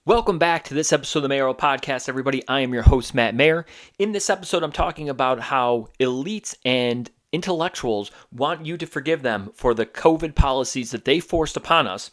Welcome back to this episode of the Mayoral Podcast, everybody. I am your host, Matt Mayer. In this episode, I'm talking about how elites and intellectuals want you to forgive them for the COVID policies that they forced upon us,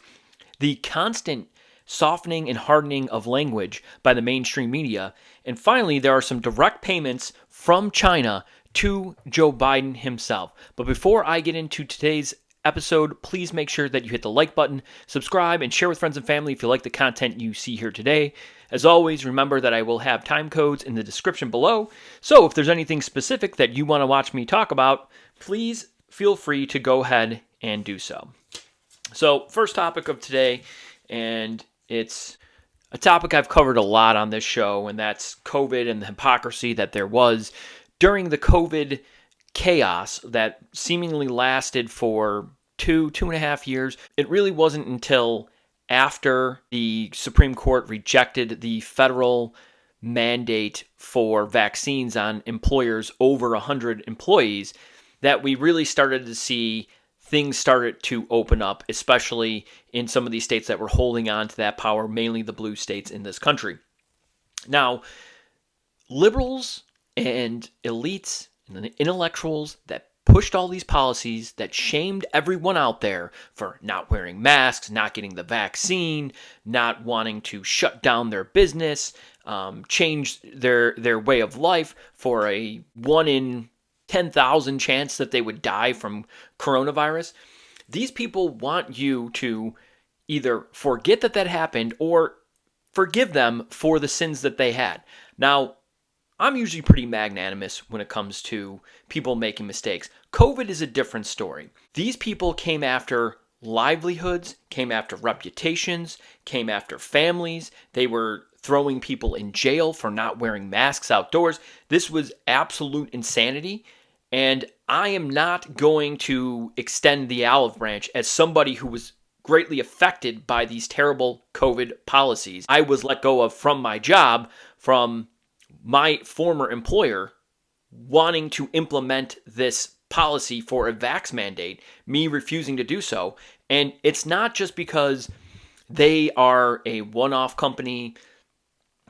the constant softening and hardening of language by the mainstream media, and finally, there are some direct payments from China to Joe Biden himself. But before I get into today's episode, please make sure that you hit the like button, subscribe, and share with friends and family if you like the content you see here today. As always, remember that I will have time codes in the description below, so if there's anything specific that you want to watch me talk about, please feel free to go ahead and do so. So, first topic of today, and it's a topic I've covered a lot on this show, and that's COVID and the hypocrisy that there was during the COVID chaos that seemingly lasted for two and a half years. It really wasn't until after the Supreme Court rejected the federal mandate for vaccines on employers over 100 employees that we really started to see things started to open up, especially in some of these states that were holding on to that power, mainly the blue states in this country. Now, liberals and elites and the intellectuals that pushed all these policies that shamed everyone out there for not wearing masks, not getting the vaccine, not wanting to shut down their business, change their way of life for a 1 in 10,000 chance that they would die from coronavirus. These people want you to either forget that happened or forgive them for the sins that they had. Now, I'm usually pretty magnanimous when it comes to people making mistakes. COVID is a different story. These people came after livelihoods, came after reputations, came after families. They were throwing people in jail for not wearing masks outdoors. This was absolute insanity. And I am not going to extend the olive branch as somebody who was greatly affected by these terrible COVID policies. I was let go of from my job from my former employer wanting to implement this policy for a vax mandate, me refusing to do so. And it's not just because they are a one-off company.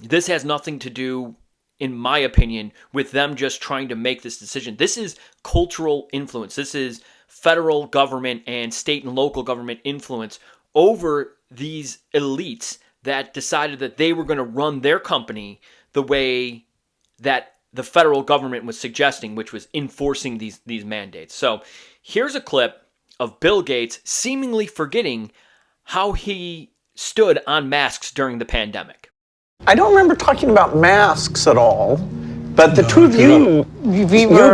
This has nothing to do, in my opinion, with them just trying to make this decision. This is cultural influence. This is federal government and state and local government influence over these elites that decided that they were going to run their company the way that the federal government was suggesting, which was enforcing these mandates. So here's a clip of Bill Gates seemingly forgetting how he stood on masks during the pandemic. I don't remember talking about masks at all, but the two of you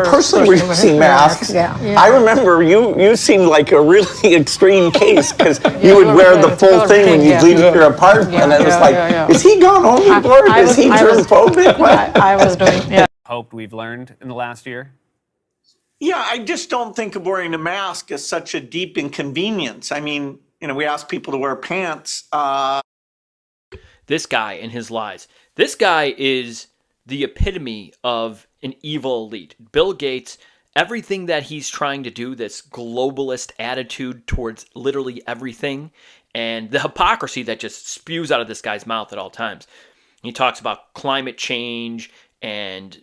personally were using masks. Yeah. I remember you seemed like a really extreme case because you would wear the full thing when you leave your apartment, and it was like, is he gone overboard? Is he germphobic? I was doing, Hope we've learned in the last year? Yeah, I just don't think of wearing a mask as such a deep inconvenience. I mean, we ask people to wear pants. This guy and his lies. This guy is the epitome of an evil elite. Bill Gates, everything that he's trying to do, this globalist attitude towards literally everything, and the hypocrisy that just spews out of this guy's mouth at all times. He talks about climate change and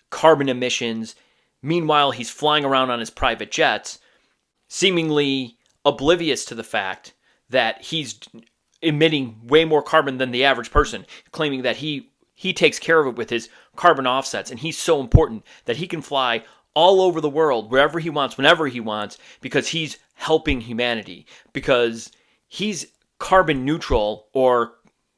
carbon emissions. Meanwhile, he's flying around on his private jets, seemingly oblivious to the fact that he's emitting way more carbon than the average person, claiming that he takes care of it with his carbon offsets, and he's so important that he can fly all over the world, wherever he wants, whenever he wants, because he's helping humanity, because he's carbon neutral or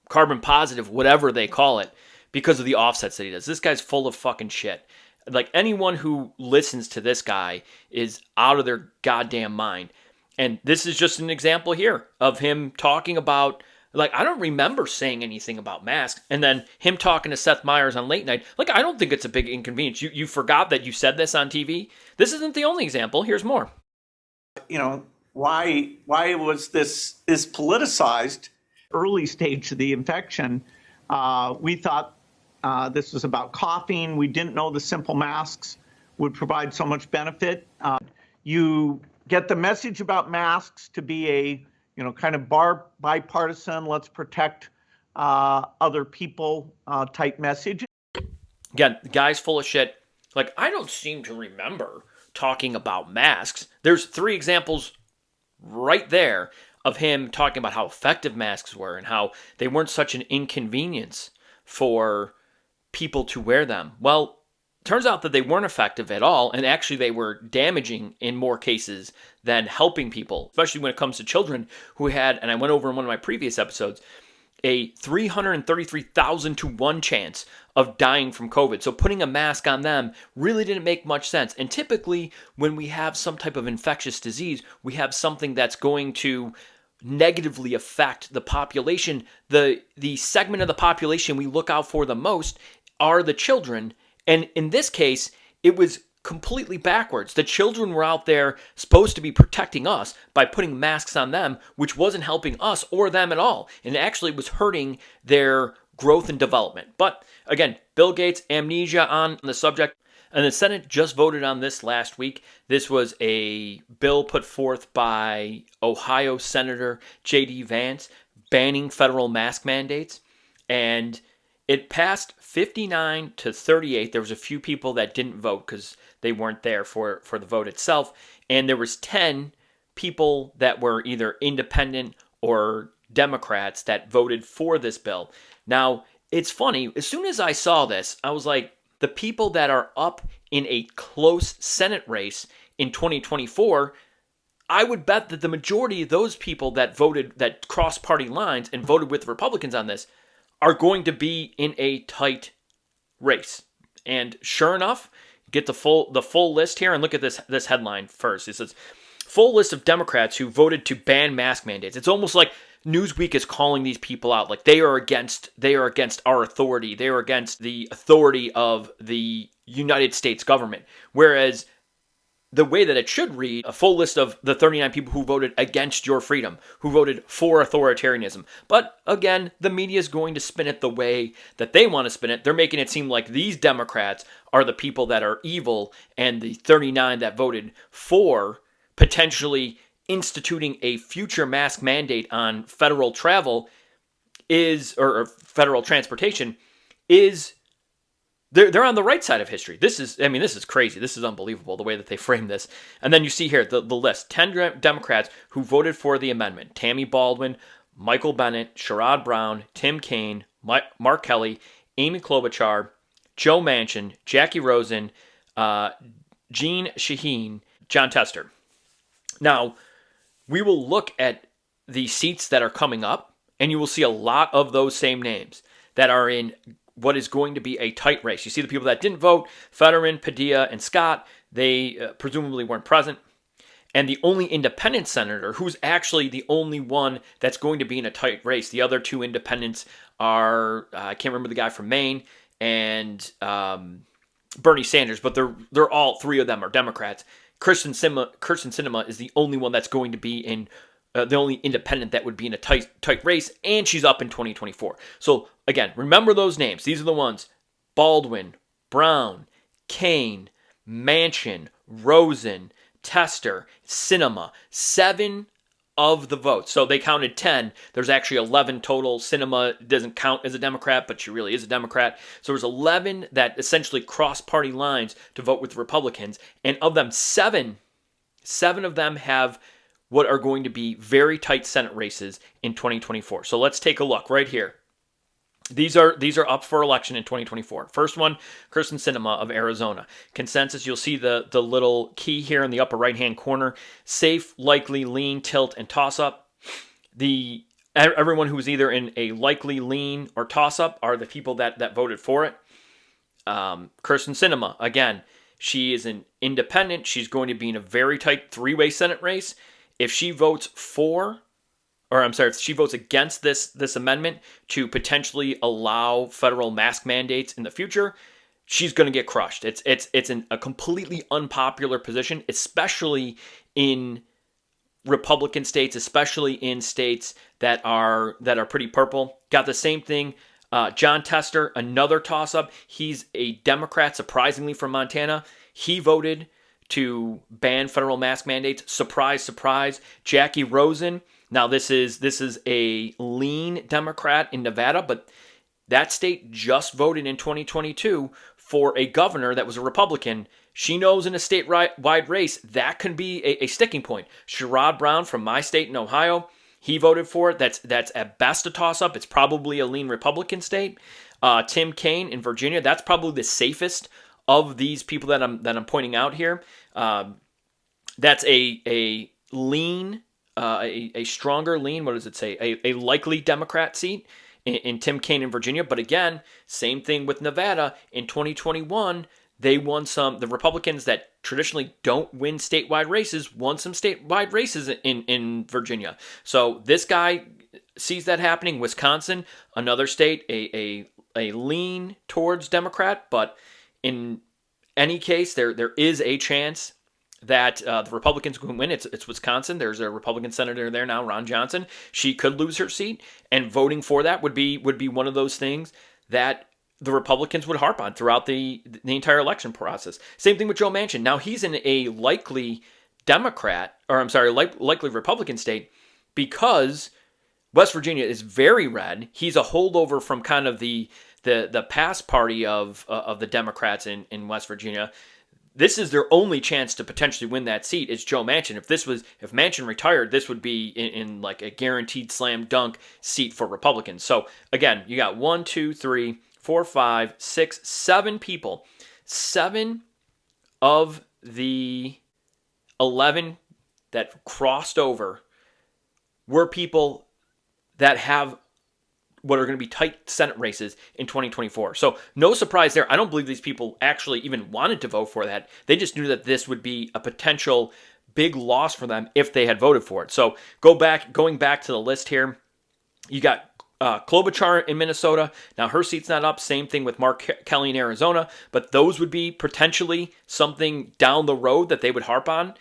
carbon positive, whatever they call it, because of the offsets that he does. This guy's full of fucking shit. Like, anyone who listens to this guy is out of their goddamn mind. And this is just an example here of him talking about, like, I don't remember saying anything about masks. And then him talking to Seth Meyers on late night. Like, I don't think it's a big inconvenience. You forgot that you said this on TV? This isn't the only example. Here's more. Why was this politicized? Early stage of the infection, we thought this was about coughing. We didn't know the simple masks would provide so much benefit. You get the message about masks to be a kind of bipartisan, let's protect other people type message. Again, the guy's full of shit. Like, I don't seem to remember talking about masks. There's 3 examples right there of him talking about how effective masks were and how they weren't such an inconvenience for people to wear them. Well, turns out that they weren't effective at all, and actually they were damaging in more cases than helping people, especially when it comes to children who had, and I went over in one of my previous episodes, a 333,000 to 1 chance of dying from COVID. So putting a mask on them really didn't make much sense. And typically when we have some type of infectious disease, we have something that's going to negatively affect the population. The segment of the population we look out for the most are the children. And in this case, it was completely backwards. The children were out there supposed to be protecting us by putting masks on them, which wasn't helping us or them at all. And actually was hurting their growth and development. But again, Bill Gates, amnesia on the subject. And the Senate just voted on this last week. This was a bill put forth by Ohio Senator J.D. Vance banning federal mask mandates. And it passed 59 to 38. There was a few people that didn't vote because they weren't there for the vote itself. And there was 10 people that were either independent or Democrats that voted for this bill. Now, it's funny. As soon as I saw this, I was like, the people that are up in a close Senate race in 2024, I would bet that the majority of those people that voted, that crossed party lines and voted with Republicans on this, are going to be in a tight race. And sure enough, get the full list here, and look at this headline first. It says, full list of Democrats who voted to ban mask mandates. It's almost like Newsweek is calling these people out, like they are against our authority. They are against the authority of the United States government. Whereas the way that it should read, a full list of the 39 people who voted against your freedom, who voted for authoritarianism. But again, the media is going to spin it the way that they want to spin it. They're making it seem like these Democrats are the people that are evil, and the 39 that voted for potentially instituting a future mask mandate on federal travel or federal transportation is, they're on the right side of history. This is crazy. This is unbelievable, the way that they frame this. And then you see here the list. 10 Democrats who voted for the amendment. Tammy Baldwin, Michael Bennet, Sherrod Brown, Tim Kaine, Mark Kelly, Amy Klobuchar, Joe Manchin, Jackie Rosen, Jeanne Shaheen, John Tester. Now, we will look at the seats that are coming up, and you will see a lot of those same names that are in what is going to be a tight race. You see the people that didn't vote, Fetterman, Padilla, and Scott, they presumably weren't present. And the only independent senator, who's actually the only one that's going to be in a tight race, the other 2 independents are, I can't remember the guy from Maine, and Bernie Sanders, but they're all 3 of them are Democrats. Kirsten Sinema is the only one that's going to be in, the only independent that would be in a tight race, and she's up in 2024. So again, remember those names. These are the ones: Baldwin, Brown, Kaine, Manchin, Rosen, Tester, Sinema. 7 of the votes. So they counted 10. There's actually 11 total. Sinema doesn't count as a Democrat, but she really is a Democrat. So there's 11 that essentially cross party lines to vote with the Republicans. And of them, 7 of them have what are going to be very tight Senate races in 2024. So let's take a look right here. These are up for election in 2024. First one, Kirsten Sinema of Arizona. Consensus, you'll see the little key here in the upper right-hand corner. Safe, likely, lean, tilt, and toss-up. Everyone who's either in a likely, lean, or toss-up are the people that voted for it. Kirsten Sinema, again, she is an independent. She's going to be in a very tight 3-way Senate race. If she votes if she votes against this amendment to potentially allow federal mask mandates in the future, she's going to get crushed. It's a completely unpopular position, especially in Republican states, especially in states that are pretty purple. Got the same thing. John Tester, another toss-up. He's a Democrat, surprisingly, from Montana. He voted to ban federal mask mandates. Surprise, surprise. Jackie Rosen, Now, this is a lean Democrat in Nevada, but that state just voted in 2022 for a governor that was a Republican. She knows in a statewide race that can be a sticking point. Sherrod Brown from my state in Ohio, he voted for it. That's at best a toss-up. It's probably a lean Republican state. Tim Kaine in Virginia, that's probably the safest of these people that I'm pointing out here. That's a lean, a stronger lean. What does it say? A likely Democrat seat in Tim Kaine in Virginia. But again, same thing with Nevada. In 2021, they won some. The Republicans that traditionally don't win statewide races won some statewide races in Virginia. So this guy sees that happening. Wisconsin, another state, a lean towards Democrat, but in any case, there is a chance that the Republicans can win. It's Wisconsin. There's a Republican senator there now, Ron Johnson. She could lose her seat, and voting for that would be one of those things that the Republicans would harp on throughout the entire election process. Same thing with Joe Manchin. Now he's in a likely likely Republican state because West Virginia is very red. He's a holdover from kind of the past party of the Democrats in West Virginia. This is their only chance to potentially win that seat is Joe Manchin. If Manchin retired, this would be in like a guaranteed slam dunk seat for Republicans. So again, you got 1, 2, 3, 4, 5, 6, 7 people. 7 of the 11 that crossed over were people that have what are going to be tight Senate races in 2024. So no surprise there. I don't believe these people actually even wanted to vote for that. They just knew that this would be a potential big loss for them if they had voted for it. So going back to the list here, you got Klobuchar in Minnesota. Now her seat's not up. Same thing with Mark Kelly in Arizona. But those would be potentially something down the road that they would harp on.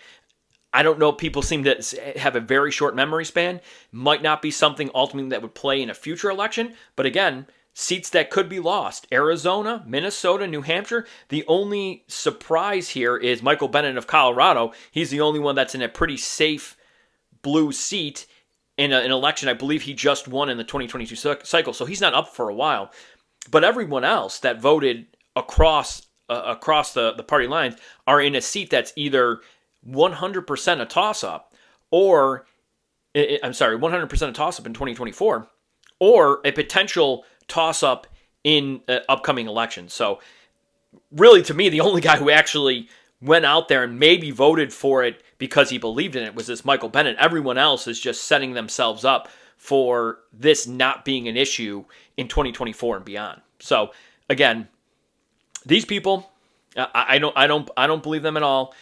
I don't know. People seem to have a very short memory span. Might not be something ultimately that would play in a future election. But again, seats that could be lost. Arizona, Minnesota, New Hampshire. The only surprise here is Michael Bennet of Colorado. He's the only one that's in a pretty safe blue seat in an election. I believe he just won in the 2022 cycle. So he's not up for a while. But everyone else that voted across the party lines are in a seat that's either 100% a toss-up, or 100% a toss-up in 2024, or a potential toss-up in upcoming elections. So really, to me, the only guy who actually went out there and maybe voted for it because he believed in it was this Michael Bennet. Everyone else is just setting themselves up for this not being an issue in 2024 and beyond. So again, these people, I don't believe them at all.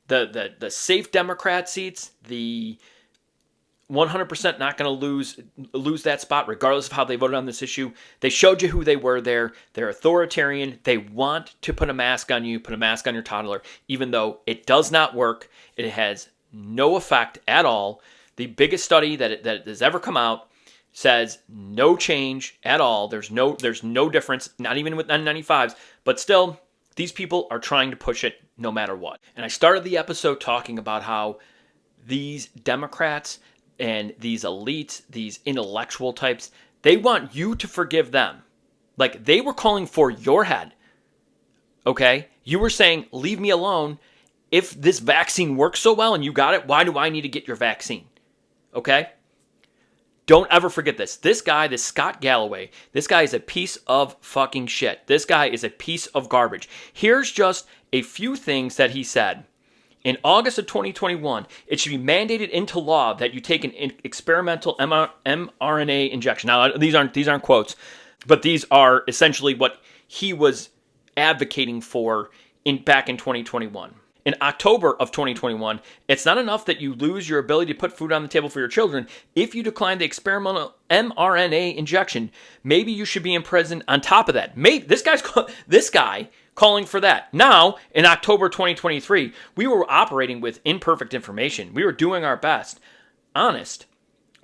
The safe Democrat seats, the 100% not going to lose that spot regardless of how they voted on this issue. They showed you who they were there. They're authoritarian. They want to put a mask on you, put a mask on your toddler, even though it does not work. It has no effect at all. The biggest study that has ever come out says no change at all. There's no difference, not even with N95s, but still, these people are trying to push it no matter what. And I started the episode talking about how these Democrats and these elites, these intellectual types, they want you to forgive them. Like, they were calling for your head. Okay? You were saying, leave me alone. If this vaccine works so well and you got it, why do I need to get your vaccine? Okay? Don't ever forget this. This guy, this Scott Galloway, this guy is a piece of fucking shit. This guy is a piece of garbage. Here's just a few things that he said. In August of 2021, it should be mandated into law that you take an experimental mRNA injection. Now, these aren't quotes, but these are essentially what he was advocating for back in 2021. In October of 2021, it's not enough that you lose your ability to put food on the table for your children. If you decline the experimental mRNA injection, maybe you should be in prison on top of that. Maybe this guy calling for that. Now, in October 2023, we were operating with imperfect information. We were doing our best. Honest.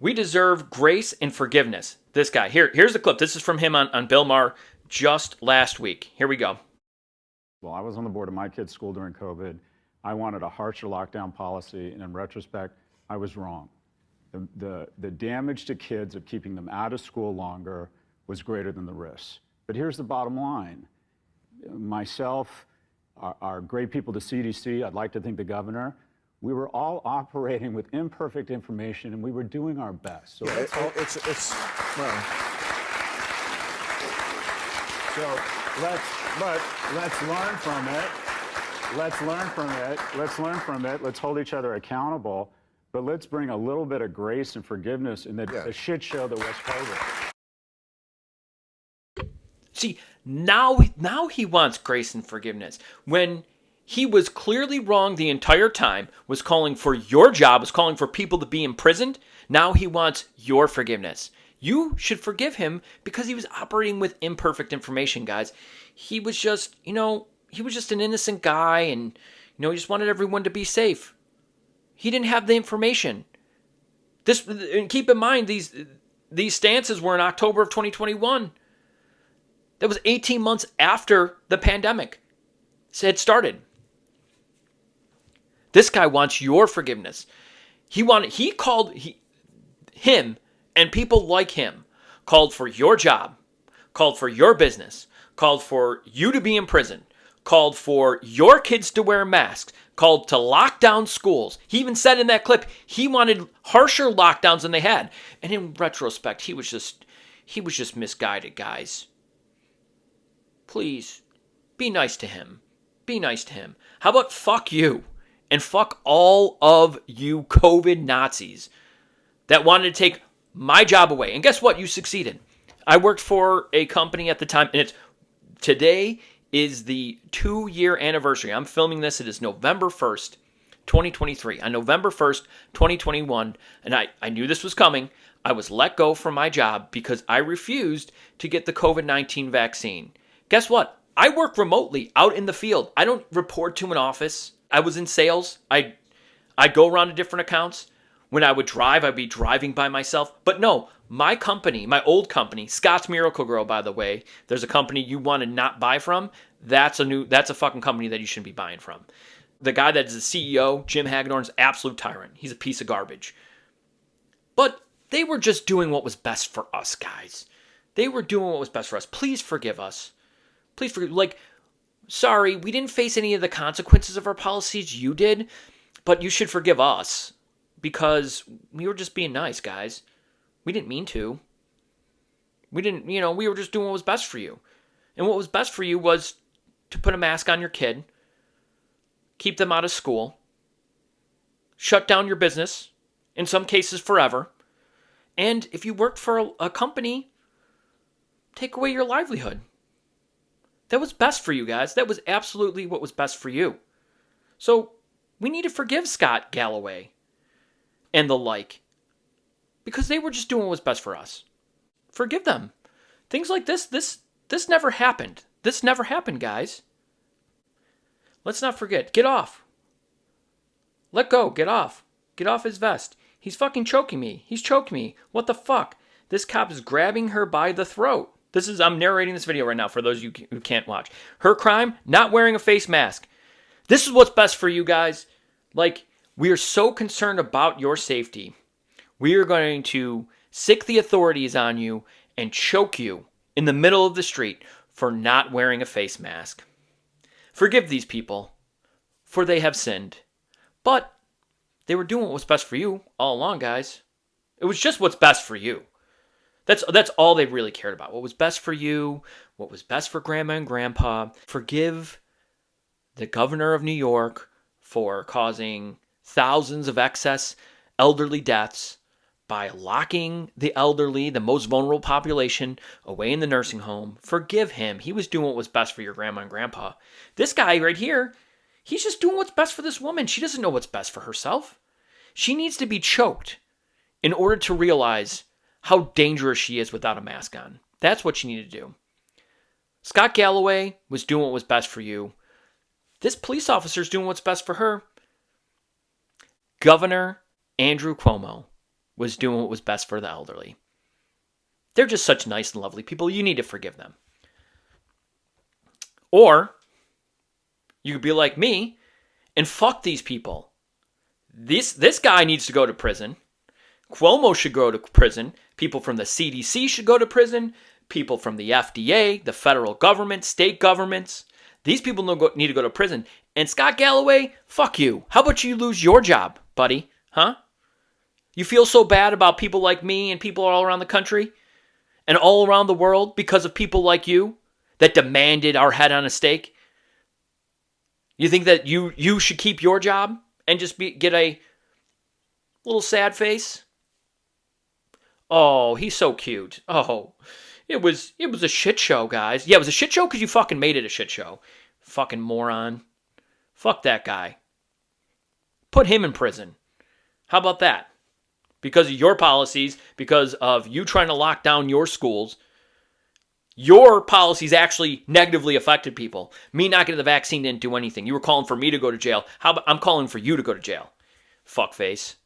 We deserve grace and forgiveness. This guy. Here's the clip. This is from him on Bill Maher just last week. Here we go. Well, I was on the board of my kid's school during COVID. I wanted a harsher lockdown policy, and in retrospect, I was wrong. The damage to kids of keeping them out of school longer was greater than the risks. But here's the bottom line. Myself, our great people, the CDC, I'd like to thank the governor, we were all operating with imperfect information and we were doing our best. So well. So let's learn from it. Let's learn from it. Let's hold each other accountable. But let's bring a little bit of grace and forgiveness in the shit show that was COVID. See, now he wants grace and forgiveness. When he was clearly wrong the entire time, was calling for your job, was calling for people to be imprisoned, now he wants your forgiveness. You should forgive him because he was operating with imperfect information, guys. He was just, he was just an innocent guy and, he just wanted everyone to be safe. He didn't have the information. And keep in mind, these stances were in October of 2021. That was 18 months after the pandemic had started. This guy wants your forgiveness. Him and people like him called for your job, called for your business, called for you to be in prison, called for your kids to wear masks, called to lock down schools. He even said in that clip he wanted harsher lockdowns than they had. And in retrospect, he was just misguided, guys. Please, be nice to him. Be nice to him. How about fuck you? And fuck all of you COVID Nazis that wanted to take my job away. And guess what? You succeeded. I worked for a company at the time, and today is the 2-year anniversary. I'm filming this. It is November 1st, 2023. On November 1st, 2021, and I knew this was coming, I was let go from my job because I refused to get the COVID-19 vaccine. Guess what? I work remotely out in the field. I don't report to an office. I was in sales. I go around to different accounts. When I would drive, I'd be driving by myself. But no, my company, my old company, Scott's Miracle-Gro, by the way, there's a company you want to not buy from. That's a fucking company that you shouldn't be buying from. The guy that's the CEO, Jim Hagedorn's absolute tyrant. He's a piece of garbage. But they were just doing what was best for us, guys. They were doing what was best for us. Please forgive us. Please forgive. Sorry, we didn't face any of the consequences of our policies. You did. But you should forgive us. Because we were just being nice, guys. We didn't mean to. We didn't, we were just doing what was best for you. And what was best for you was to put a mask on your kid, keep them out of school, shut down your business, in some cases forever, and if you worked for a company, take away your livelihood. That was best for you guys. That was absolutely what was best for you. So we need to forgive Scott Galloway and the like, because they were just doing what was best for us. Forgive them. Things like this never happened. This never happened, guys. Let's not forget. Get off. Let go. Get off. Get off his vest. He's fucking choking me. He's choking me. What the fuck? This cop is grabbing her by the throat. I'm narrating this video right now for those of you who can't watch. Her crime, not wearing a face mask. This is what's best for you guys. We are so concerned about your safety. We are going to sick the authorities on you and choke you in the middle of the street for not wearing a face mask. Forgive these people, for they have sinned. But they were doing what was best for you all along, guys. It was just what's best for you. That's all they really cared about. What was best for you, what was best for Grandma and Grandpa. Forgive the governor of New York for causing thousands of excess elderly deaths by locking the elderly, the most vulnerable population, away in the nursing home. Forgive him. He was doing what was best for your grandma and grandpa. This guy right here, he's just doing what's best for this woman. She doesn't know what's best for herself. She needs to be choked in order to realize how dangerous she is without a mask on. That's what she needed to do. Scott Galloway was doing what was best for you. This police officer's doing what's best for her. Governor Andrew Cuomo was doing what was best for the elderly. They're just such nice and lovely people. You need to forgive them. Or you could be like me and fuck these people. This guy needs to go to prison. Cuomo should go to prison. People from the CDC should go to prison. People from the FDA, the federal government, state governments. These people need to go to prison. And Scott Galloway, fuck you. How about you lose your job, buddy? Huh? You feel so bad about people like me and people all around the country and all around the world because of people like you that demanded our head on a stake? You think that you should keep your job and just get a little sad face? Oh, he's so cute. Oh, it was a shit show, guys. Yeah, it was a shit show because you fucking made it a shit show. Fucking moron. Fuck that guy. Put him in prison. How about that? Because of your policies, because of you trying to lock down your schools, your policies actually negatively affected people. Me not getting the vaccine didn't do anything. You were calling for me to go to jail. How about I'm calling for you to go to jail? Fuckface.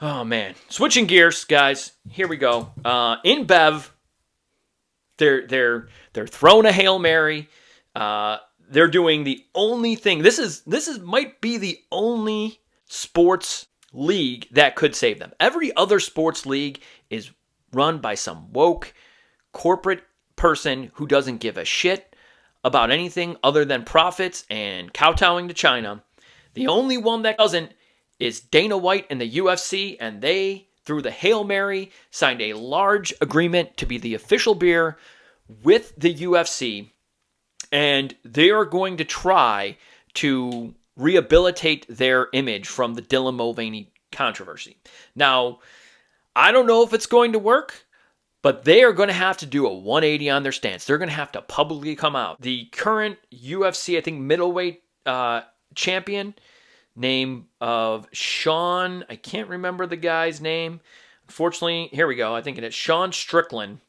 Oh, man. Switching gears, guys. Here we go. In Bev, they're throwing a Hail Mary. They're doing the only thing. This might be the only sports league that could save them. Every other sports league is run by some woke corporate person who doesn't give a shit about anything other than profits and kowtowing to China. The only one that doesn't is Dana White and the UFC, and they, through the Hail Mary, signed a large agreement to be the official beer with the UFC, and they are going to try to rehabilitate their image from the Dylan Mulvaney controversy. Now, I don't know if it's going to work, but they are going to have to do a 180 on their stance. They're going to have to publicly come out. The current UFC, I think, middleweight champion, name of Sean, I can't remember the guy's name. Unfortunately, here we go. I think it is Sean Strickland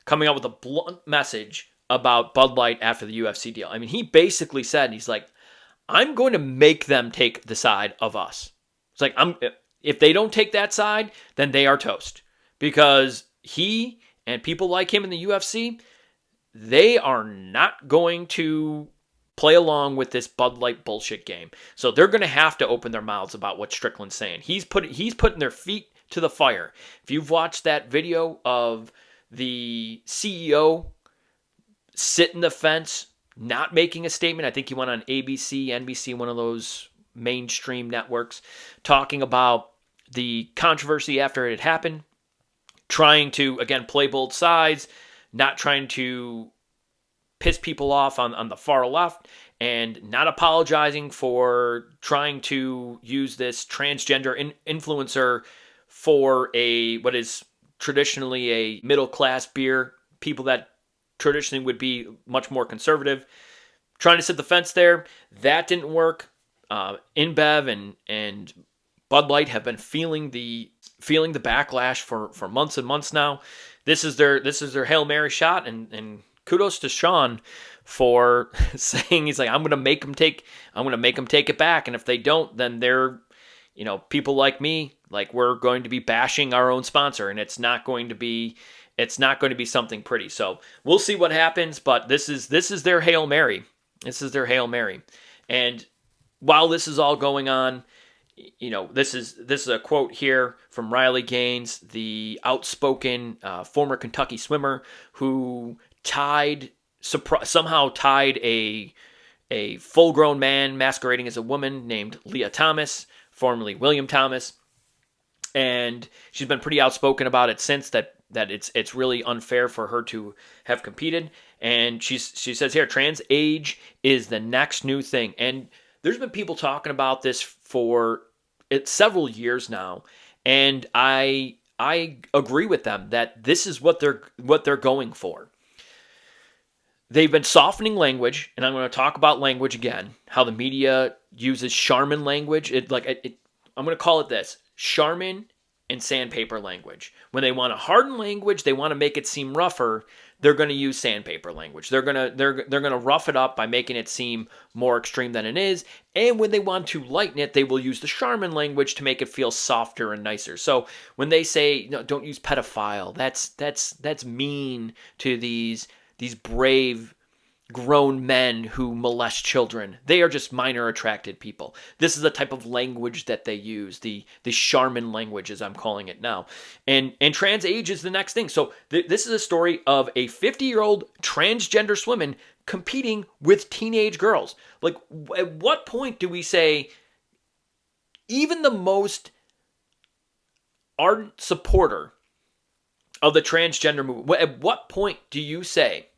coming out with a blunt message about Bud Light after the UFC deal. I mean, he basically said, he's like, I'm going to make them take the side of us. It's like, if they don't take that side, then they are toast. Because he and people like him in the UFC, they are not going to play along with this Bud Light bullshit game. So they're going to have to open their mouths about what Strickland's saying. He's putting their feet to the fire. If you've watched that video of the CEO sitting the fence, not making a statement, I think he went on ABC, NBC, one of those mainstream networks, talking about the controversy after it had happened, trying to, again, play both sides, not trying to piss people off on the far left, and not apologizing for trying to use this transgender influencer for what is traditionally a middle-class beer, people that traditionally would be much more conservative. Trying to sit the fence there. That didn't work. InBev and Bud Light have been feeling the backlash for months and months now. This is their Hail Mary shot, and kudos to Sean for saying, he's like, I'm gonna make them take it back, and if they don't, then they're, people like me, like, we're going to be bashing our own sponsor, and it's not going to be something pretty. So we'll see what happens, but this is their Hail Mary. This is their Hail Mary. And while this is all going on, this is a quote here from Riley Gaines, the outspoken former Kentucky swimmer who somehow tied a full-grown man masquerading as a woman named Leah Thomas, formerly William Thomas. And she's been pretty outspoken about it since, that it's really unfair for her to have competed. And she says here, TransAge is the next new thing. And there's been people talking about this for several years now, and I agree with them that this is what they're going for. They've been softening language, and I'm going to talk about language again. How the media uses Charmin language. I'm going to call it this: Charmin and sandpaper language. When they want to harden language, they want to make it seem rougher, they're going to use sandpaper language. They're going to rough it up by making it seem more extreme than it is. And when they want to lighten it, they will use the Charmin language to make it feel softer and nicer. So when they say, no, don't use pedophile, that's mean to these brave grown men who molest children. They are just minor attracted people. This is the type of language that they use, the Charmin language, as I'm calling it now. And TransAge is the next thing. So this is a story of a 50-year-old transgender swimmer competing with teenage girls. Like, at what point do we say, even the most ardent supporter of the transgender movement, at what point do you say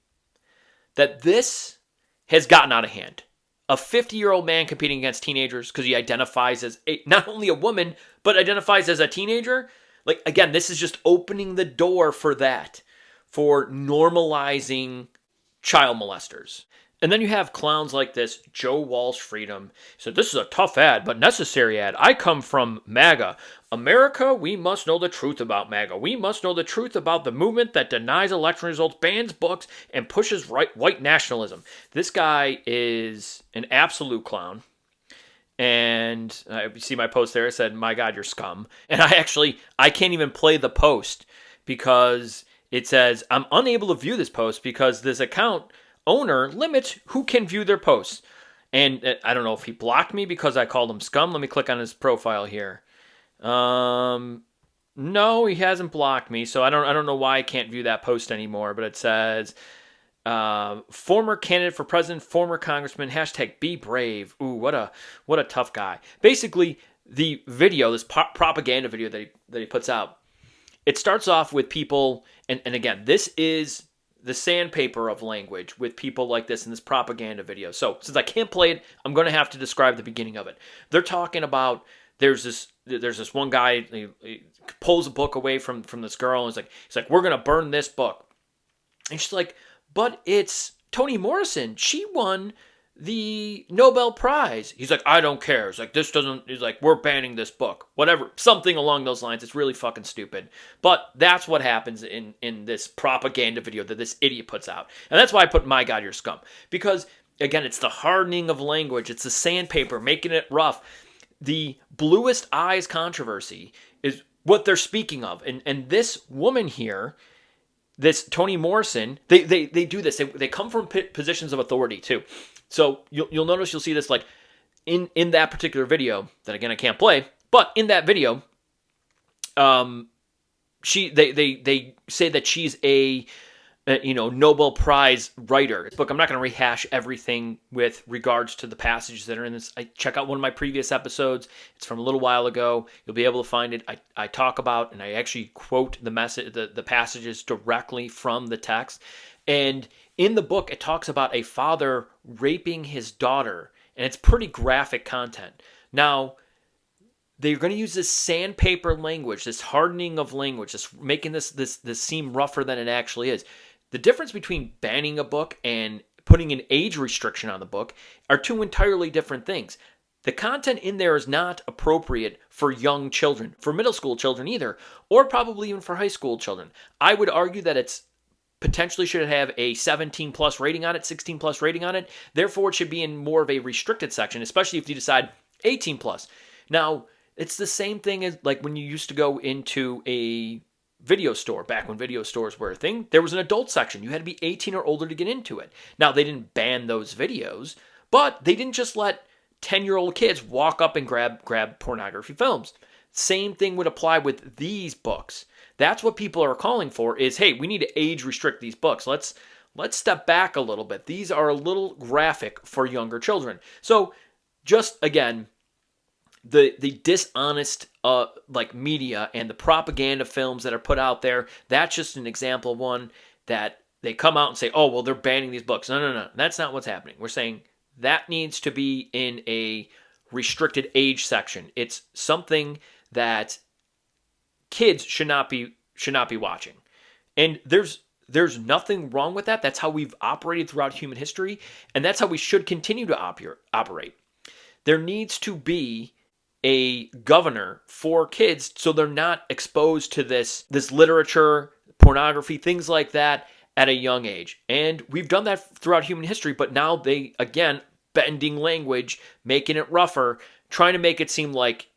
that this has gotten out of hand? A 50-year-old man competing against teenagers because he identifies as not only a woman, but identifies as a teenager? Like, again, this is just opening the door for that, for normalizing child molesters. And then you have clowns like this, Joe Walsh Freedom. He said, "This is a tough ad, but necessary ad. I come from MAGA. America, we must know the truth about MAGA. We must know the truth about the movement that denies election results, bans books, and pushes white nationalism." This guy is an absolute clown. And you see my post there. It said, "My God, you're scum." And I can't even play the post because it says, "I'm unable to view this post because this account owner limits who can view their posts." And I don't know if he blocked me because I called him scum. Let me click on his profile here. No, he hasn't blocked me, so I don't know why I can't view that post anymore. But it says, former candidate for president, former congressman, hashtag be brave. Ooh, what a tough guy. Basically, the video, this propaganda video that he puts out, it starts off with people, and again, this is the sandpaper of language with people like this in this propaganda video. So since I can't play it, I'm going to have to describe the beginning of it. They're talking about there's this one guy, he pulls a book away from this girl, and he's like, "We're going to burn this book." And she's like, "But it's Toni Morrison. She won the Nobel Prize." He's like, "I don't care." It's like, he's like, "We're banning this book." Whatever. Something along those lines. It's really fucking stupid. But that's what happens in this propaganda video that this idiot puts out. And that's why I put "My God, you're scum." Because, again, it's the hardening of language. It's the sandpaper, making it rough. The bluest eyes controversy is what they're speaking of. And this woman here, this Toni Morrison, they do this. They come from positions of authority too. So you'll notice, you'll see this like in that particular video that, again, I can't play, but in that video, they say that she's a Nobel Prize writer. Book, I'm not going to rehash everything with regards to the passages that are in this. I check out one of my previous episodes. It's from a little while ago. You'll be able to find it. I talk about, and I actually quote the passages directly from the text. And in the book, it talks about a father raping his daughter, and it's pretty graphic content. Now, they're going to use this sandpaper language, this hardening of language, this making this seem rougher than it actually is. The difference between banning a book and putting an age restriction on the book are two entirely different things. The content in there is not appropriate for young children, for middle school children either, or probably even for high school children. I would argue that it's potentially should have a 17 plus rating on it, 16 plus rating on it. Therefore, it should be in more of a restricted section, especially if you decide 18 plus. Now, it's the same thing as like when you used to go into a video store, back when video stores were a thing. There was an adult section. You had to be 18 or older to get into it. Now, they didn't ban those videos, but they didn't just let 10-year-old kids walk up and grab pornography films. Same thing would apply with these books. That's what people are calling for is, hey, we need to age restrict these books. Let's step back a little bit. These are a little graphic for younger children. So just, again, the dishonest media and the propaganda films that are put out there, that's just an example of one that they come out and say, "Oh, well, they're banning these books." No. That's not what's happening. We're saying that needs to be in a restricted age section. It's something that kids should not be watching. And there's nothing wrong with that. That's how we've operated throughout human history, and that's how we should continue to operate. There needs to be a governor for kids so they're not exposed to this literature, pornography, things like that at a young age. And we've done that throughout human history, but now they, again, bending language, making it rougher, trying to make it seem like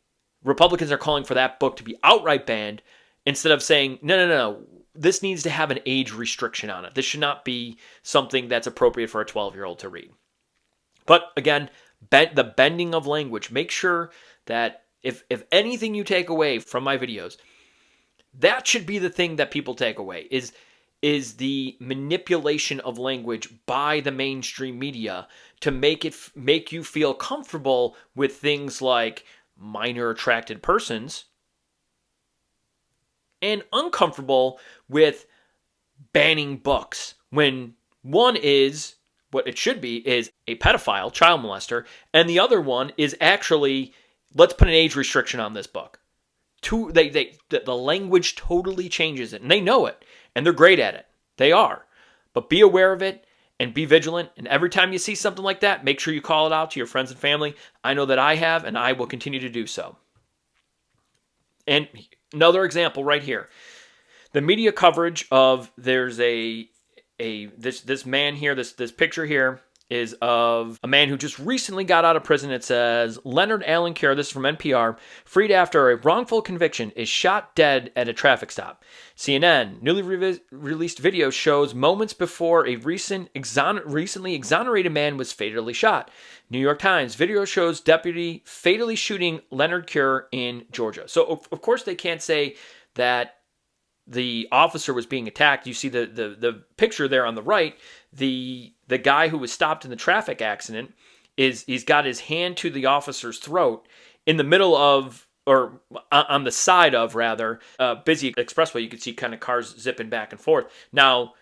Republicans are calling for that book to be outright banned instead of saying, no, this needs to have an age restriction on it. This should not be something that's appropriate for a 12-year-old to read. But again, the bending of language. Make sure that if anything you take away from my videos, that should be the thing that people take away, is the manipulation of language by the mainstream media to make you feel comfortable with things like minor attracted persons and uncomfortable with banning books, when one is what it should be is a pedophile, child molester, and the other one is actually, let's put an age restriction on this book. The language totally changes it, and they know it, and they're great at it. They are. But be aware of it and be vigilant, and every time you see something like that, make sure you call it out to your friends and family. I know that I have, and I will continue to do so. And another example right here. The media coverage of this man here, this picture here is of a man who just recently got out of prison. It says, Leonard Allen Kerr, this is from NPR, freed after a wrongful conviction, is shot dead at a traffic stop. CNN, newly released video shows moments before a recently exonerated man was fatally shot. New York Times, video shows deputy fatally shooting Leonard Kerr in Georgia. So, of course, they can't say that the officer was being attacked. You see the picture there on the right. The guy who was stopped in the traffic accident he's got his hand to the officer's throat in the middle of, or on the side of rather, a busy expressway. You can see kind of cars zipping back and forth. Now,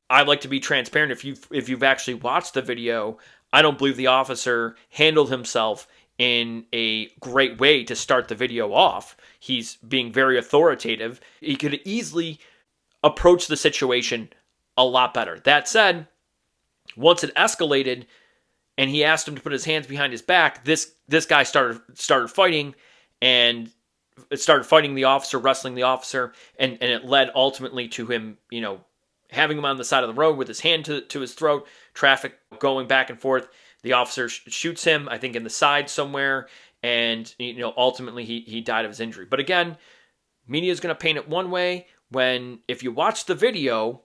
I like to be transparent. If you've actually watched the video, I don't believe the officer handled himself in a great way to start the video off. He's being very authoritative. He could easily approach the situation a lot better. That said, once it escalated and he asked him to put his hands behind his back, this guy started fighting, and it started fighting the officer, wrestling the officer, and it led ultimately to him, having him on the side of the road with his hand to his throat, traffic going back and forth. The officer shoots him, I think, in the side somewhere, and ultimately he died of his injury. But again, media is going to paint it one way, when if you watch the video,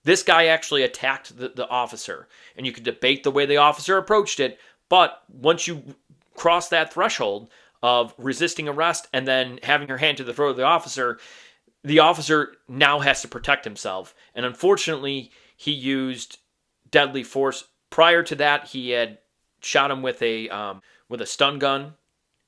this guy actually attacked the officer, and you could debate the way the officer approached it, but once you cross that threshold of resisting arrest and then having your hand to the throat of the officer now has to protect himself. And unfortunately, he used deadly force. Prior to that, he had shot him with a stun gun,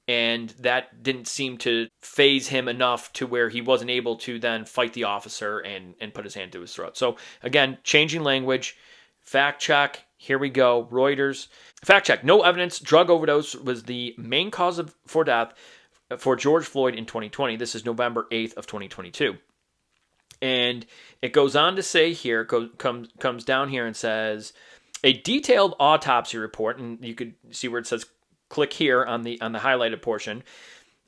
and that didn't seem to faze him enough to where he wasn't able to then fight the officer and put his hand to his throat. So again, changing language. Fact check. Here we go. Reuters. Fact check. No evidence drug overdose was the main cause for death for George Floyd in 2020. This is November 8th of 2022. And it goes on to say here, comes down here and says, a detailed autopsy report, and you could see where it says click here on the highlighted portion.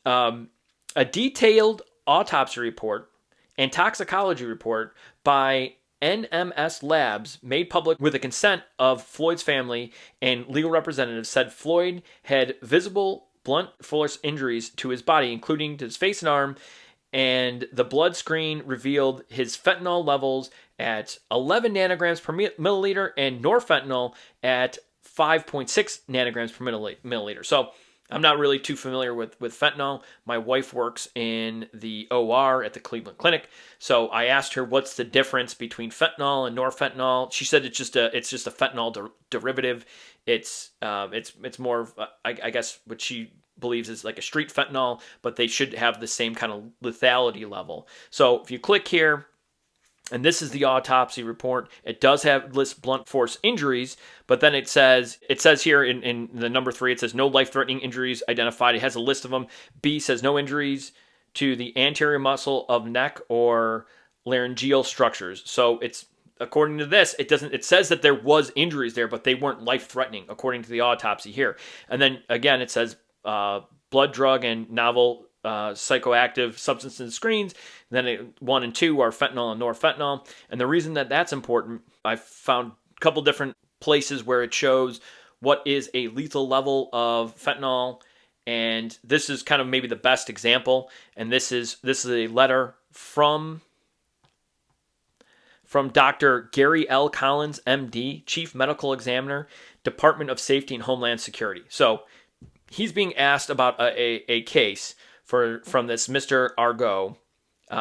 A detailed autopsy report and toxicology report by NMS Labs, made public with the consent of Floyd's family and legal representatives, said Floyd had visible blunt force injuries to his body, including to his face and arm, and the blood screen revealed his fentanyl levels at 11 nanograms per milliliter and norfentanyl at 5.6 nanograms per milliliter. So I'm not really too familiar with fentanyl. My wife works in the OR at the Cleveland Clinic, so I asked her what's the difference between fentanyl and norfentanyl. She said it's just a fentanyl derivative. It's more of, I guess what she believes is like a street fentanyl, but they should have the same kind of lethality level. So if you click here, and this is the autopsy report, it does list blunt force injuries, but then it says here in the number 3, it says no life-threatening injuries identified. It has a list of them. B says no injuries to the anterior muscle of neck or laryngeal structures. So it's, according to this, it says that there was injuries there, but they weren't life-threatening according to the autopsy here. And then again, it says blood, drug, and novel psychoactive substances screens. Then 1 and 2 are fentanyl and norfentanyl. And the reason that that's important, I found a couple different places where it shows what is a lethal level of fentanyl, and this is kind of maybe the best example. And this is a letter from from Dr. Gary L. Collins, MD, Chief Medical Examiner, Department of Safety and Homeland Security. So he's being asked about a case from this Mr. Argo,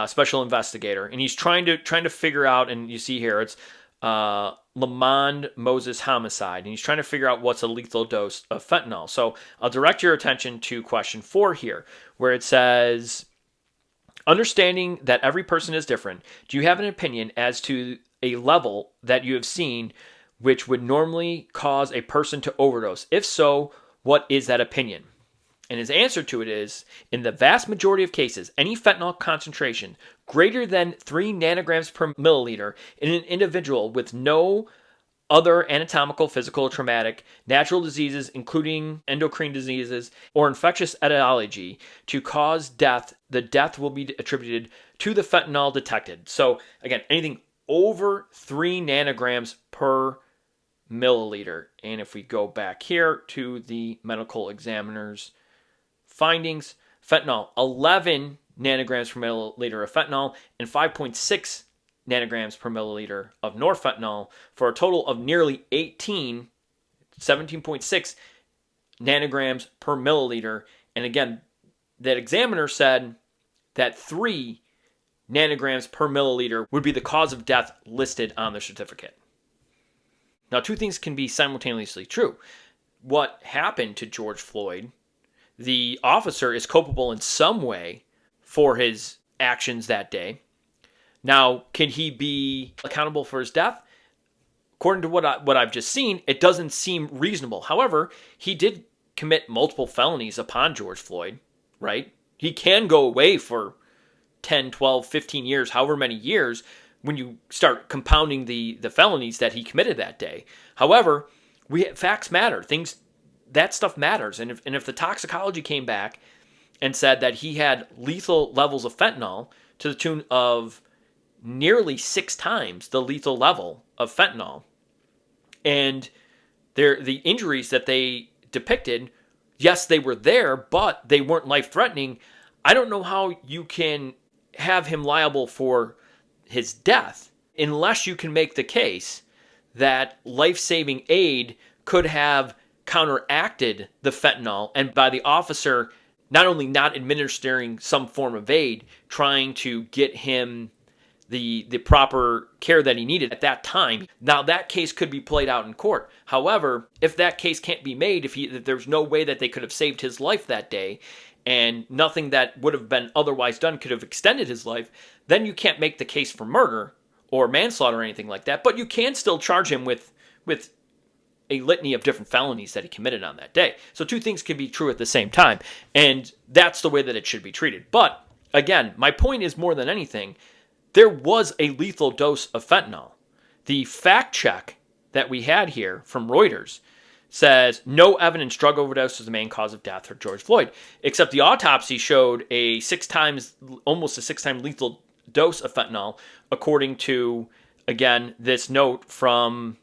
special investigator, and he's trying to figure out, and you see here, it's Lamond Moses homicide, and he's trying to figure out what's a lethal dose of fentanyl. So I'll direct your attention to question 4 here, where it says, understanding that every person is different, do you have an opinion as to a level that you have seen which would normally cause a person to overdose? If so, what is that opinion? And his answer to it is, in the vast majority of cases, any fentanyl concentration greater than 3 nanograms per milliliter in an individual with no other anatomical, physical, or traumatic, natural diseases, including endocrine diseases, or infectious etiology to cause death, the death will be attributed to the fentanyl detected. So again, anything over 3 nanograms per milliliter. And if we go back here to the medical examiner's findings, fentanyl, 11 nanograms per milliliter of fentanyl and 5.6 nanograms per milliliter of norfentanyl for a total of nearly 17.6 nanograms per milliliter. And again, that examiner said that 3 nanograms per milliliter would be the cause of death listed on the certificate. Now, 2 things can be simultaneously true. What happened to George Floyd, the officer is culpable in some way for his actions that day. Now, can he be accountable for his death? According to what I've just seen, it doesn't seem reasonable. However, he did commit multiple felonies upon George Floyd, right? He can go away for 10, 12, 15 years, however many years, when you start compounding the felonies that he committed that day. However, facts matter. That stuff matters. And if the toxicology came back and said that he had lethal levels of fentanyl to the tune of nearly 6 times the lethal level of fentanyl, and the injuries that they depicted, yes, they were there, but they weren't life-threatening, I don't know how you can have him liable for his death unless you can make the case that life-saving aid could have counteracted the fentanyl, and by the officer not only not administering some form of aid, trying to get him the proper care that he needed at that time. Now that case could be played out in court. However, if that case can't be made, if there's no way that they could have saved his life that day, and nothing that would have been otherwise done could have extended his life, then you can't make the case for murder or manslaughter or anything like that. But you can still charge him with a litany of different felonies that he committed on that day. So 2 things can be true at the same time, and that's the way that it should be treated. But again, my point is, more than anything, there was a lethal dose of fentanyl. The fact check that we had here from Reuters says no evidence drug overdose was the main cause of death for George Floyd, except the autopsy showed almost a 6 time lethal dose of fentanyl, according to, again, this note from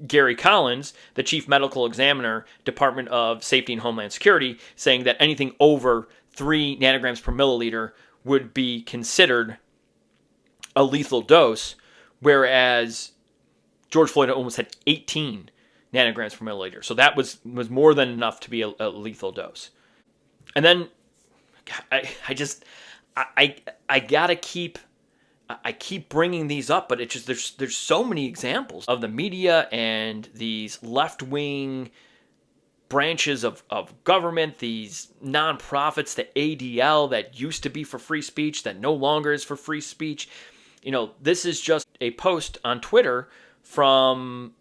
Gary Collins, the Chief Medical Examiner, Department of Safety and Homeland Security, saying that anything over 3 nanograms per milliliter would be considered a lethal dose, whereas George Floyd almost had 18 nanograms per milliliter. So that was more than enough to be a lethal dose. And then I gotta keep bringing these up, but it's just there's so many examples of the media and these left-wing branches of government, these nonprofits, the ADL that used to be for free speech, that no longer is for free speech. This is just a post on Twitter from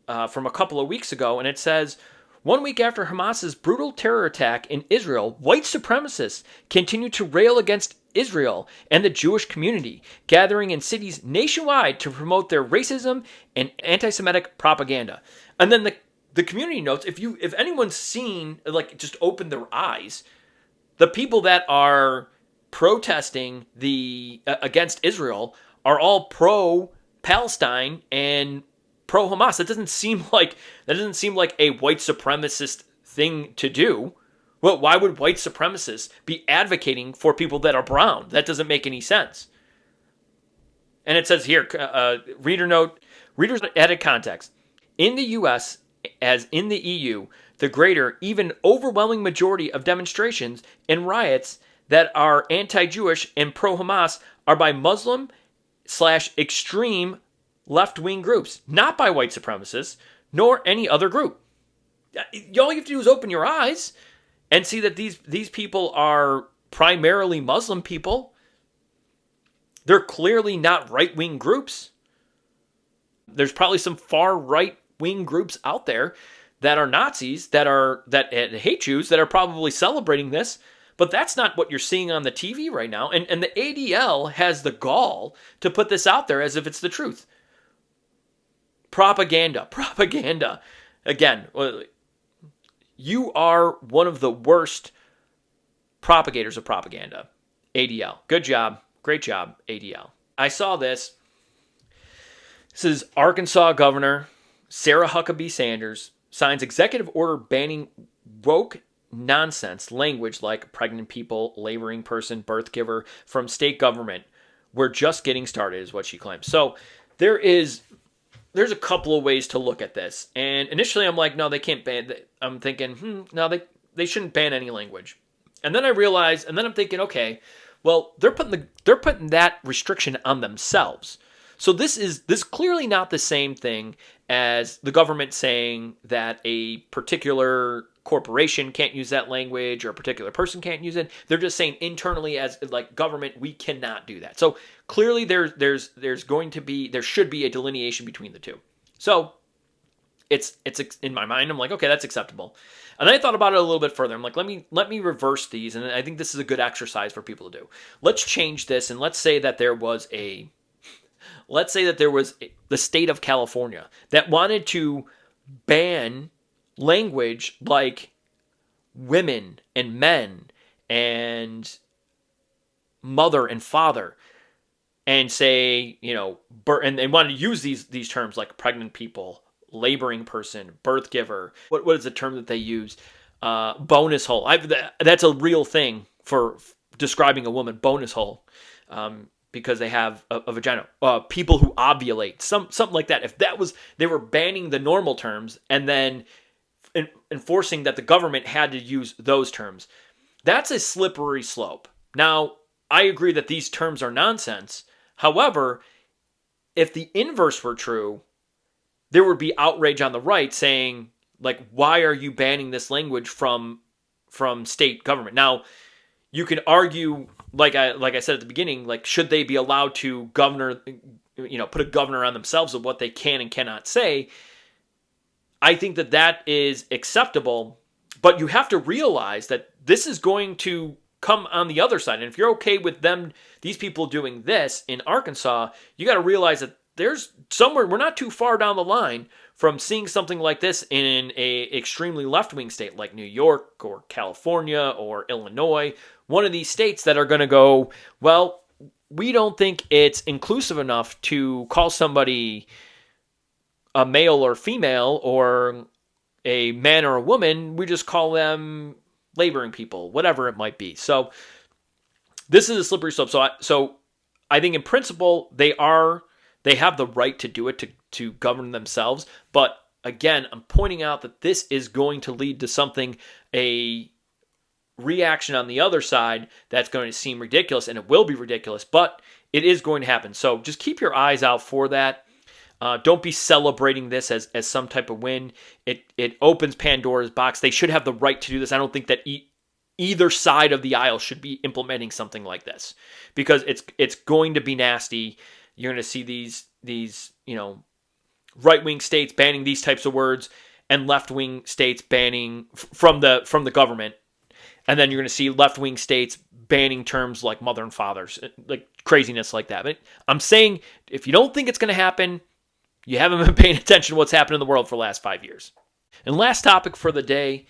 a couple of weeks ago, and it says, 1 week after Hamas's brutal terror attack in Israel, white supremacists continue to rail against Israel and the Jewish community, gathering in cities nationwide to promote their racism and anti-Semitic propaganda. And then the community notes, if anyone's seen, just open their eyes, the people that are protesting against Israel are all pro-Palestine and pro-Hamas. That doesn't seem like a white supremacist thing to do. Well, why would white supremacists be advocating for people that are brown? That doesn't make any sense. And it says here, reader note, readers added context. In the U.S., as in the EU, the greater, even overwhelming majority of demonstrations and riots that are anti-Jewish and pro-Hamas are by Muslim/extreme left-wing groups, not by white supremacists, nor any other group. All you have to do is open your eyes and see that these people are primarily Muslim people. They're clearly not right-wing groups. There's probably some far right-wing groups out there that are Nazis, that hate Jews, that are probably celebrating this, but that's not what you're seeing on the TV right now. And the ADL has the gall to put this out there as if it's the truth. Propaganda. Again, you are one of the worst propagators of propaganda. ADL. Good job. Great job, ADL. I saw this. This is Arkansas Governor Sarah Huckabee Sanders signs executive order banning woke nonsense language like pregnant people, laboring person, birth giver from state government. We're just getting started is what she claims. So there's a couple of ways to look at this. And initially I'm like, no, they can't ban. I'm thinking, no, they shouldn't ban any language. And then I realized, and then I'm thinking, okay, well, they're putting that restriction on themselves. So this is clearly not the same thing as the government saying that a particular corporation can't use that language or a particular person can't use it. They're just saying internally as like government, we cannot do that. So clearly there should be a delineation between the two. So it's in my mind, I'm like, okay, that's acceptable. And then I thought about it a little bit further. I'm like, let me reverse these. And I think this is a good exercise for people to do. Let's change this. And let's say that there was the state of California that wanted to ban language like women and men and mother and father, and say, and they wanted to use these terms like pregnant people, laboring person, birth giver. What is the term that they use? Bonus hole. That's a real thing for describing a woman, bonus hole. Because they have a vagina, people who ovulate, something like that. If they were banning the normal terms and then enforcing that the government had to use those terms, that's a slippery slope. Now, I agree that these terms are nonsense. However, if the inverse were true, there would be outrage on the right saying, like, why are you banning this language from state government? Now, you can argue, like I said at the beginning, like, should they be allowed to put a governor on themselves of what they can and cannot say? I think that is acceptable, but you have to realize that this is going to come on the other side. And if you're okay with these people doing this in Arkansas, you got to realize that there's somewhere, we're not too far down the line from seeing something like this in a extremely left-wing state like New York or California or Illinois, one of these states that are going to go, well, we don't think it's inclusive enough to call somebody a male or female or a man or a woman. We just call them laboring people, whatever it might be. So this is a slippery slope. So I think in principle, they have the right to do it, to govern themselves. But again, I'm pointing out that this is going to lead to a reaction on the other side that's going to seem ridiculous, and it will be ridiculous, but it is going to happen. So just keep your eyes out for that. Don't be celebrating this as some type of win. It opens Pandora's box. They should have the right to do this. I don't think that either side of the aisle should be implementing something like this, because it's going to be nasty. You're going to see these right-wing states banning these types of words and left-wing states banning from the government. And then you're going to see left-wing states banning terms like mother and fathers, like craziness like that. But I'm saying, if you don't think it's going to happen, you haven't been paying attention to what's happened in the world for the last 5 years. And last topic for the day,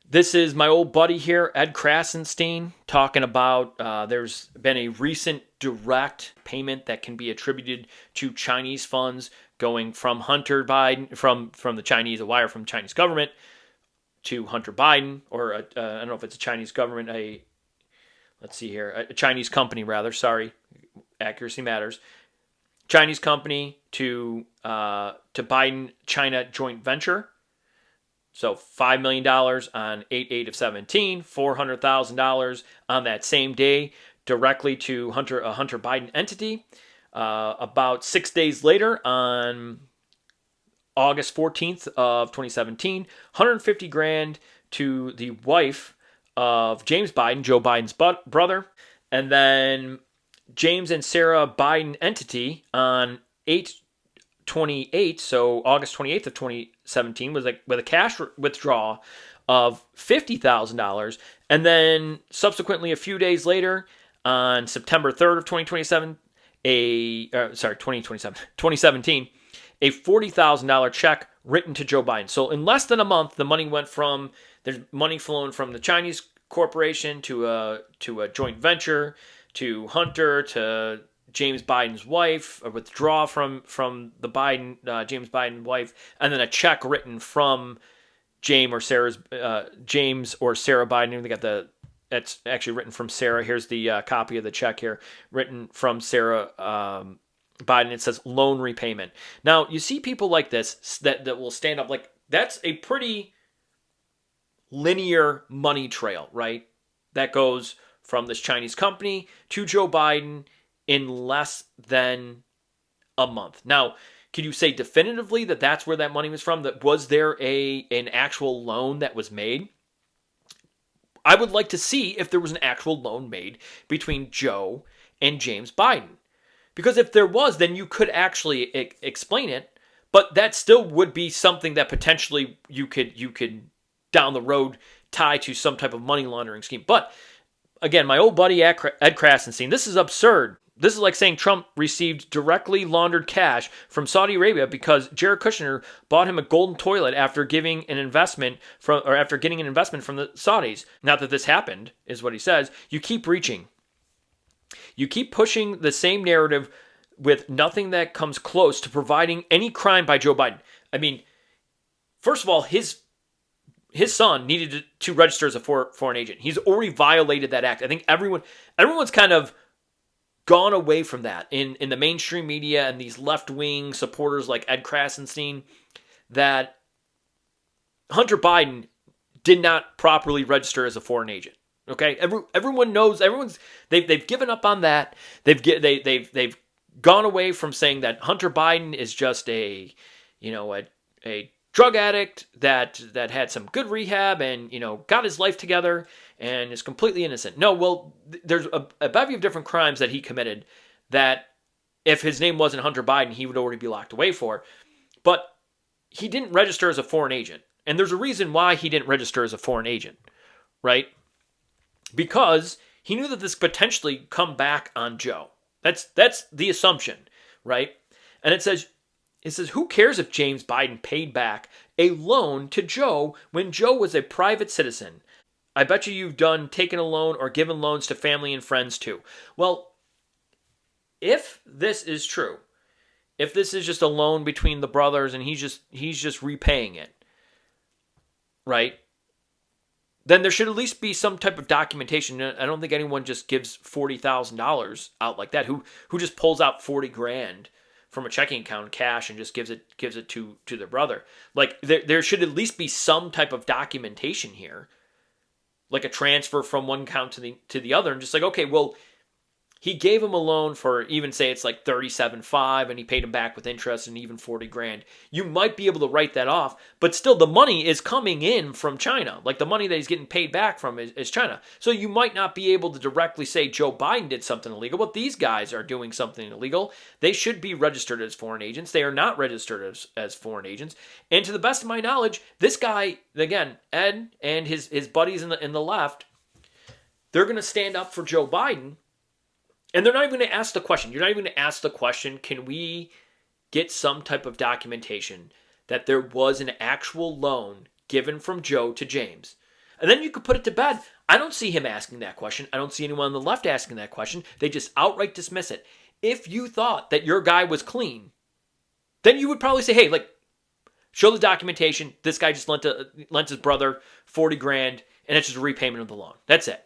this is my old buddy here, Ed Krasenstein, talking about there's been a recent direct payment that can be attributed to Chinese funds going from Hunter Biden, from the Chinese, a wire from the Chinese government to Hunter Biden, or I don't know if it's a Chinese government, a Chinese company rather, sorry, accuracy matters, Chinese company to Biden China joint venture. So $5 million on 8/8 of 17, $400,000 on that same day directly to a Hunter Biden entity. About 6 days later, on August 14th of 2017, 150 grand to the wife of James Biden, Joe Biden's brother, and then James and Sarah Biden entity on 8/28, so August 28th of 2017, was like with a cash withdrawal of $50,000, and then subsequently a few days later, on September 3rd of 2017, a $40,000 check written to Joe Biden. So in less than a month, the money went from, there's money flowing from the Chinese corporation to a joint venture, to Hunter, to James Biden's wife, a withdrawal from the James Biden wife, and then a check written from James or Sarah Biden. They got that's actually written from Sarah. Here's the copy of the check here, written from Sarah Biden. It says loan repayment. Now, you see people like this that will stand up like, that's a pretty linear money trail, right? That goes from this Chinese company to Joe Biden in less than a month. Now, can you say definitively that that's where that money was from? That was there an actual loan that was made? I would like to see if there was an actual loan made between Joe and James Biden. Because if there was, then you could actually explain it, but that still would be something that potentially you could down the road tie to some type of money laundering scheme. But again, my old buddy Ed Krasenstein, this is absurd. This is like saying Trump received directly laundered cash from Saudi Arabia because Jared Kushner bought him a golden toilet after getting an investment from the Saudis. Not that this happened, is what he says. You keep reaching. You keep pushing the same narrative with nothing that comes close to providing any crime by Joe Biden. I mean, first of all, his son needed to register as a foreign agent. He's already violated that act. I think everyone's kind of gone away from that in the mainstream media and these left-wing supporters like Ed Krasenstein, that Hunter Biden did not properly register as a foreign agent. Okay, everyone knows. They've given up on that. They've gone away from saying that Hunter Biden is just a drug addict that had some good rehab and got his life together and is completely innocent. No, well, there's a bevy of different crimes that he committed that if his name wasn't Hunter Biden, he would already be locked away for. But he didn't register as a foreign agent. And there's a reason why he didn't register as a foreign agent, right? Because he knew that this could potentially come back on Joe. That's the assumption, right? And it says, who cares if James Biden paid back a loan to Joe when Joe was a private citizen? I bet you've taken a loan or given loans to family and friends too. Well, if this is true, if this is just a loan between the brothers and he's just repaying it, right? Then there should at least be some type of documentation. I don't think anyone just gives $40,000 out like that. Who just pulls out 40 grand from a checking account cash and just gives it to their brother? Like there should at least be some type of documentation here, like a transfer from one account to the other, and just like, okay, well, he gave him a loan for, even say it's like 37.5 and he paid him back with interest and even 40 grand. You might be able to write that off, but still the money is coming in from China. Like the money that he's getting paid back from is China. So you might not be able to directly say Joe Biden did something illegal, but these guys are doing something illegal. They should be registered as foreign agents. They are not registered as foreign agents. And to the best of my knowledge, this guy, again, Ed and his buddies in the left, they're going to stand up for Joe Biden. And they're not even going to ask the question. You're not even going to ask the question, can we get some type of documentation that there was an actual loan given from Joe to James? And then you could put it to bed. I don't see him asking that question. I don't see anyone on the left asking that question. They just outright dismiss it. If you thought that your guy was clean, then you would probably say, hey, like, show the documentation. This guy just lent his brother 40 grand, and it's just a repayment of the loan. That's it.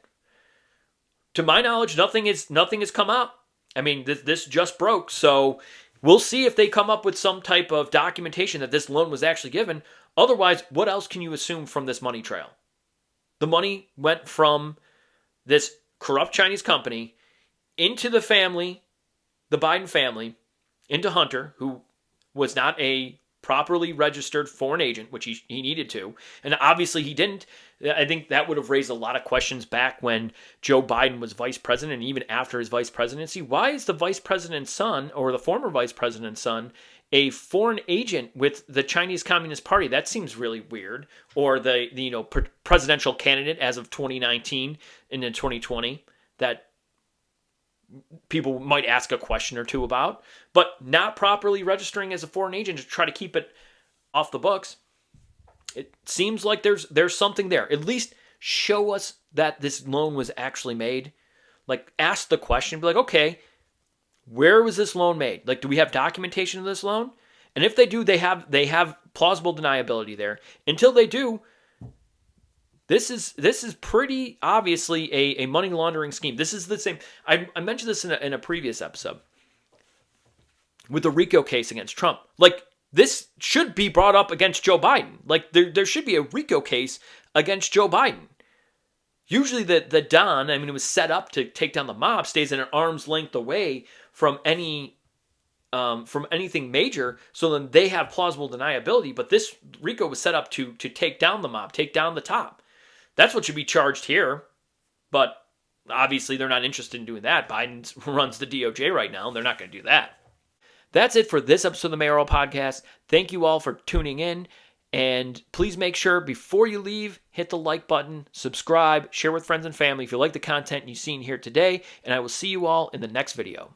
To my knowledge, nothing has come out. I mean, this just broke, so We'll see if they come up with some type of documentation that this loan was actually given. Otherwise, what else can you assume from this money trail? The money went from this corrupt Chinese company into the family, the Biden family, into Hunter, who was not a properly registered foreign agent, which he needed to. And obviously he didn't. I think that would have raised a lot of questions back when Joe Biden was vice president and even after his vice presidency. Why is the vice president's son or the former vice president's son a foreign agent with the Chinese Communist Party? That seems really weird. Or the presidential candidate as of 2019 and in 2020 that people might ask a question or two about, but not properly registering as a foreign agent to try to keep it off the books. It seems like there's something there. At least show us that this loan was actually made. Like, ask the question, be like, okay, where was this loan made? Like, do we have documentation of this loan? And if they do, they have plausible deniability there. Until they do, this is pretty obviously a money laundering scheme. This is the same. I mentioned this in a previous episode with the RICO case against Trump. Like, this should be brought up against Joe Biden. Like, there should be a RICO case against Joe Biden. Usually the Don, it was set up to take down the mob, stays in an arm's length away from anything major, so then they have plausible deniability. But this RICO was set up to take down the mob, take down the top. That's what should be charged here. But obviously they're not interested in doing that. Biden runs the DOJ right now, and they're not going to do that. That's it for this episode of the Mayoral Podcast. Thank you all for tuning in. And please make sure before you leave, hit the like button, subscribe, share with friends and family if you like the content you've seen here today. And I will see you all in the next video.